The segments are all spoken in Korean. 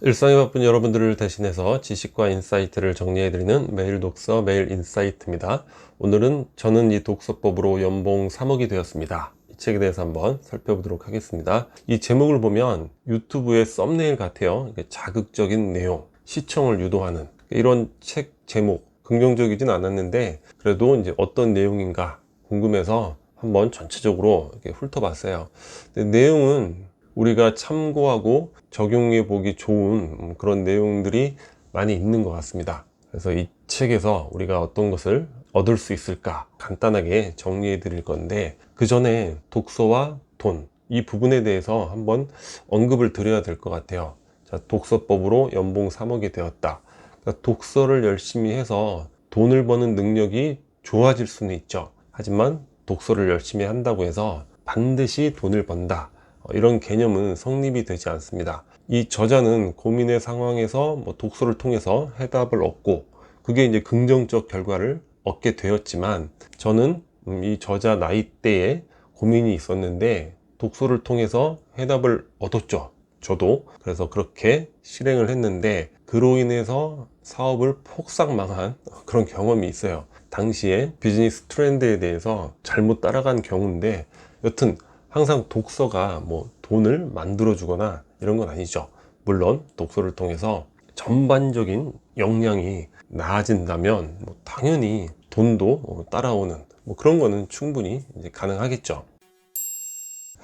일상에 바쁜 여러분들을 대신해서 지식과 인사이트를 정리해드리는 매일 독서 매일 인사이트입니다. 오늘은 저는 이 독서법으로 연봉 3억이 되었습니다. 이 책에 대해서 한번 살펴보도록 하겠습니다. 이 제목을 보면 유튜브의 썸네일 같아요. 자극적인 내용, 시청을 유도하는 이런 책 제목 긍정적이진 않았는데 그래도 이제 어떤 내용인가 궁금해서 한번 전체적으로 이렇게 훑어봤어요. 근데 내용은 우리가 참고하고 적용해 보기 좋은 그런 내용들이 많이 있는 것 같습니다. 그래서 이 책에서 우리가 어떤 것을 얻을 수 있을까 간단하게 정리해 드릴 건데, 그 전에 독서와 돈, 이 부분에 대해서 한번 언급을 드려야 될 것 같아요. 자, 독서법으로 연봉 3억이 되었다. 그러니까 독서를 열심히 해서 돈을 버는 능력이 좋아질 수는 있죠. 하지만 독서를 열심히 한다고 해서 반드시 돈을 번다, 이런 개념은 성립이 되지 않습니다. 이 저자는 고민의 상황에서 독서를 통해서 해답을 얻고 그게 이제 긍정적 결과를 얻게 되었지만, 저는 이 저자 나이대에 고민이 있었는데 독서를 통해서 해답을 얻었죠. 저도 그래서 그렇게 실행을 했는데 그로 인해서 사업을 폭삭 망한 그런 경험이 있어요. 당시에 비즈니스 트렌드에 대해서 잘못 따라간 경우인데, 여튼 항상 독서가 돈을 만들어 주거나 이런 건 아니죠. 물론 독서를 통해서 전반적인 역량이 나아진다면 당연히 돈도 따라오는 그런 거는 충분히 이제 가능하겠죠.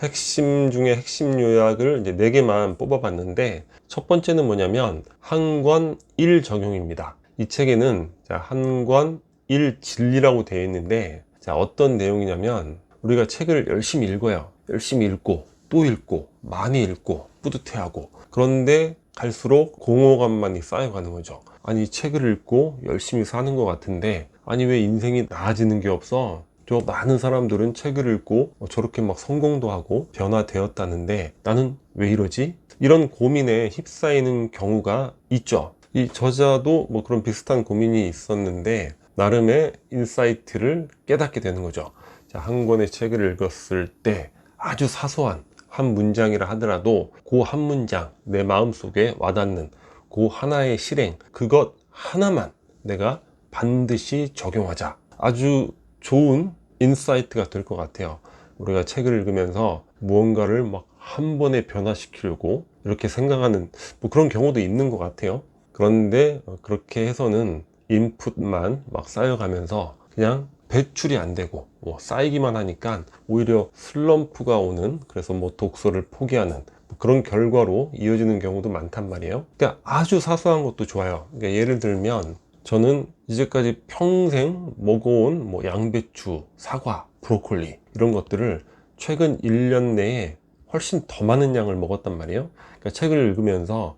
핵심 중에 핵심 요약을 이제 4개만 뽑아봤는데, 첫 번째는 뭐냐면 한 권 1 적용입니다. 이 책에는 한 권 1 진리라고 되어 있는데, 어떤 내용이냐면 우리가 책을 열심히 읽어요. 열심히 읽고 또 읽고 많이 읽고 뿌듯해하고, 그런데 갈수록 공허감만이 쌓여가는 거죠. 아니, 책을 읽고 열심히 사는 것 같은데 아니 왜 인생이 나아지는 게 없어? 저 많은 사람들은 책을 읽고 저렇게 막 성공도 하고 변화되었다는데 나는 왜 이러지? 이런 고민에 휩싸이는 경우가 있죠. 이 저자도 그런 비슷한 고민이 있었는데 나름의 인사이트를 깨닫게 되는 거죠. 자, 한 권의 책을 읽었을 때 아주 사소한 한 문장이라 하더라도 그 한 문장, 내 마음속에 와닿는 그 하나의 실행, 그것 하나만 내가 반드시 적용하자. 아주 좋은 인사이트가 될 것 같아요. 우리가 책을 읽으면서 무언가를 막 한 번에 변화시키려고 이렇게 생각하는 그런 경우도 있는 것 같아요. 그런데 그렇게 해서는 인풋만 막 쌓여가면서 그냥 배출이 안 되고 쌓이기만 하니까 오히려 슬럼프가 오는, 그래서 독서를 포기하는 그런 결과로 이어지는 경우도 많단 말이에요. 그러니까 아주 사소한 것도 좋아요. 그러니까 예를 들면 저는 이제까지 평생 먹어온 양배추, 사과, 브로콜리 이런 것들을 최근 1년 내에 훨씬 더 많은 양을 먹었단 말이에요. 그러니까 책을 읽으면서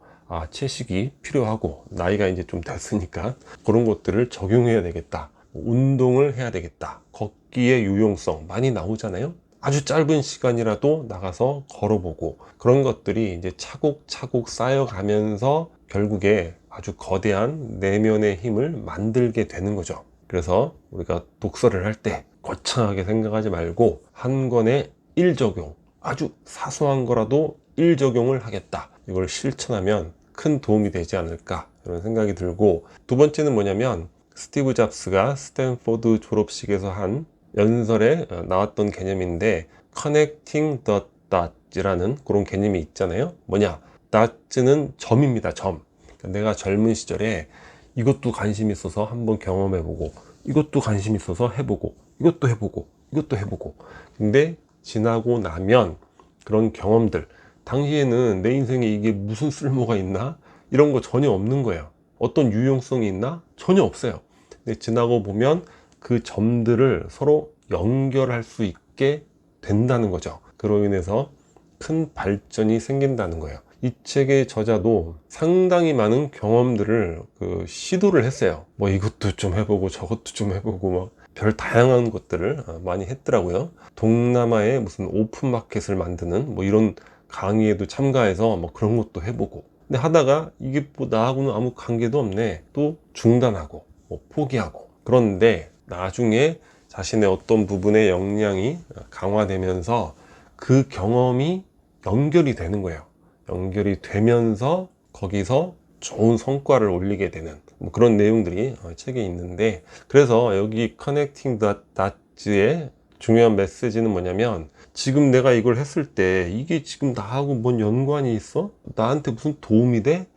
채식이 필요하고 나이가 이제 좀 됐으니까 그런 것들을 적용해야 되겠다. 운동을 해야 되겠다. 걷기의 유용성 많이 나오잖아요. 아주 짧은 시간이라도 나가서 걸어보고 그런 것들이 이제 차곡차곡 쌓여가면서 결국에 아주 거대한 내면의 힘을 만들게 되는 거죠. 그래서 우리가 독서를 할 때 거창하게 생각하지 말고 한 권의 1적용, 아주 사소한 거라도 1적용을 하겠다. 이걸 실천하면 큰 도움이 되지 않을까 이런 생각이 들고, 두 번째는 뭐냐면 스티브 잡스가 스탠포드 졸업식에서 한 연설에 나왔던 개념인데, Connecting the Dots이라는 그런 개념이 있잖아요. 뭐냐, Dots는 점입니다. 점. 그러니까 내가 젊은 시절에 이것도 관심 있어서 한번 경험해보고 이것도 관심 있어서 해보고 이것도 해보고 이것도 해보고, 근데 지나고 나면 그런 경험들, 당시에는 내 인생에 이게 무슨 쓸모가 있나? 이런 거 전혀 없는 거예요. 어떤 유용성이 있나? 전혀 없어요. 근데 지나고 보면 그 점들을 서로 연결할 수 있게 된다는 거죠. 그로 인해서 큰 발전이 생긴다는 거예요. 이 책의 저자도 상당히 많은 경험들을 시도를 했어요. 이것도 좀 해보고 저것도 좀 해보고 별 다양한 것들을 많이 했더라고요. 동남아에 무슨 오픈마켓을 만드는 이런 강의에도 참가해서 그런 것도 해보고, 근데 하다가 이게 나하고는 아무 관계도 없네, 또 중단하고 포기하고. 그런데 나중에 자신의 어떤 부분의 역량이 강화되면서 그 경험이 연결이 되는 거예요. 연결이 되면서 거기서 좋은 성과를 올리게 되는 뭐 그런 내용들이 책에 있는데, 그래서 여기 커넥팅 닷즈의 중요한 메시지는 뭐냐면, 지금 내가 이걸 했을 때 이게 지금 나하고 뭔 연관이 있어? 나한테 무슨 도움이 돼?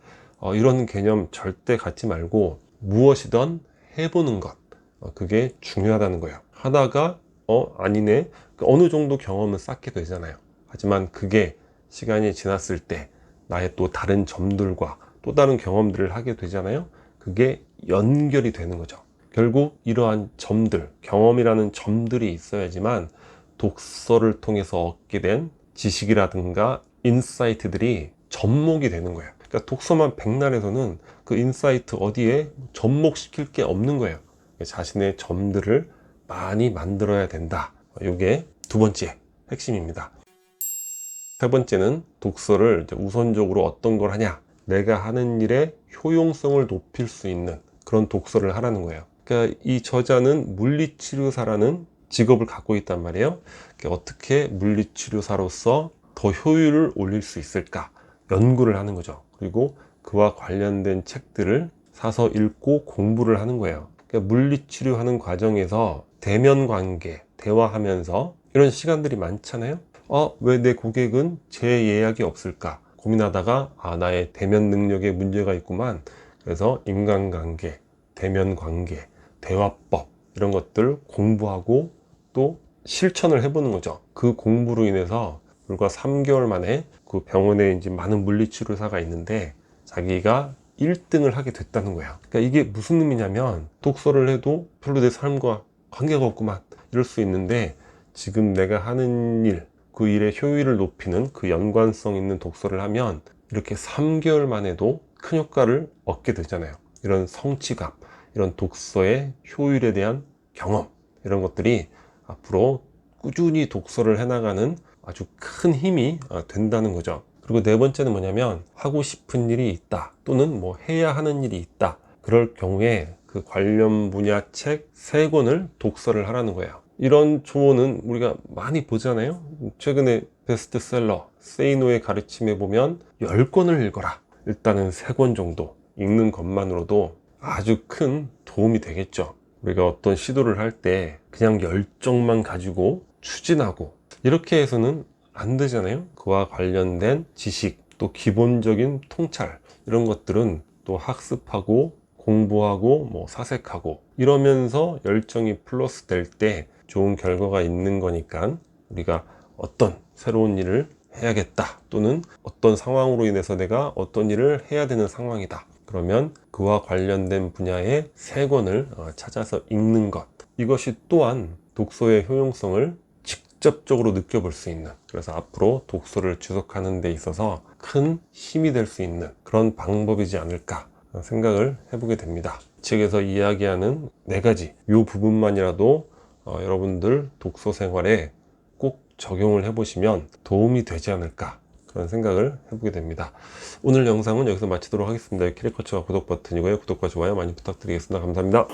이런 개념 절대 갖지 말고 무엇이든 해보는 것, 그게 중요하다는 거예요. 하다가 아니네, 어느 정도 경험은 쌓게 되잖아요. 하지만 그게 시간이 지났을 때 나의 또 다른 점들과 또 다른 경험들을 하게 되잖아요. 그게 연결이 되는 거죠. 결국 이러한 점들, 경험이라는 점들이 있어야지만 독서를 통해서 얻게 된 지식이라든가 인사이트들이 접목이 되는 거예요. 그러니까 독서만 백날에서는 그 인사이트 어디에 접목시킬 게 없는 거예요. 자신의 점들을 많이 만들어야 된다. 이게 두 번째 핵심입니다. 세 번째는 독서를 이제 우선적으로 어떤 걸 하냐, 내가 하는 일의 효용성을 높일 수 있는 그런 독서를 하라는 거예요. 그러니까 이 저자는 물리치료사라는 직업을 갖고 있단 말이에요. 그러니까 어떻게 물리치료사로서 더 효율을 올릴 수 있을까 연구를 하는 거죠. 그리고 그와 관련된 책들을 사서 읽고 공부를 하는 거예요. 그러니까 물리치료하는 과정에서 대면 관계, 대화하면서 이런 시간들이 많잖아요. 왜 내 고객은 재예약이 없을까 고민하다가 나의 대면 능력에 문제가 있구만. 그래서 인간관계, 대면 관계, 대화법 이런 것들 공부하고 또 실천을 해보는 거죠. 그 공부로 인해서 불과 3개월 만에 그 병원에 이제 많은 물리치료사가 있는데 자기가 1등을 하게 됐다는 거야. 그러니까 이게 무슨 의미냐면, 독서를 해도 별로 내 삶과 관계가 없구만 이럴 수 있는데, 지금 내가 하는 일, 그 일의 효율을 높이는 그 연관성 있는 독서를 하면 이렇게 3개월 만에도 큰 효과를 얻게 되잖아요. 이런 성취감, 이런 독서의 효율에 대한 경험, 이런 것들이 앞으로 꾸준히 독서를 해나가는 아주 큰 힘이 된다는 거죠. 그리고 네 번째는 뭐냐면, 하고 싶은 일이 있다 또는 뭐 해야 하는 일이 있다, 그럴 경우에 그 관련 분야 책 3권을 독서를 하라는 거예요. 이런 조언은 우리가 많이 보잖아요. 최근에 베스트셀러 세이노의 가르침에 보면 10권을 읽어라, 일단은 3권 정도 읽는 것만으로도 아주 큰 도움이 되겠죠. 우리가 어떤 시도를 할 때 그냥 열정만 가지고 추진하고 이렇게 해서는 안 되잖아요. 그와 관련된 지식, 또 기본적인 통찰, 이런 것들은 또 학습하고 공부하고 뭐 사색하고 이러면서 열정이 플러스 될 때 좋은 결과가 있는 거니까, 우리가 어떤 새로운 일을 해야겠다 또는 어떤 상황으로 인해서 내가 어떤 일을 해야 되는 상황이다, 그러면 그와 관련된 분야의 3권을 찾아서 읽는 것, 이것이 또한 독서의 효용성을 직접적으로 느껴볼 수 있는, 그래서 앞으로 독서를 지속하는 데 있어서 큰 힘이 될 수 있는 그런 방법이지 않을까 생각을 해보게 됩니다. 책에서 이야기하는 4가지 이 부분만이라도 여러분들 독서 생활에 꼭 적용을 해보시면 도움이 되지 않을까, 그런 생각을 해보게 됩니다. 오늘 영상은 여기서 마치도록 하겠습니다. 키리커처가 구독 버튼이고요. 구독과 좋아요 많이 부탁드리겠습니다. 감사합니다.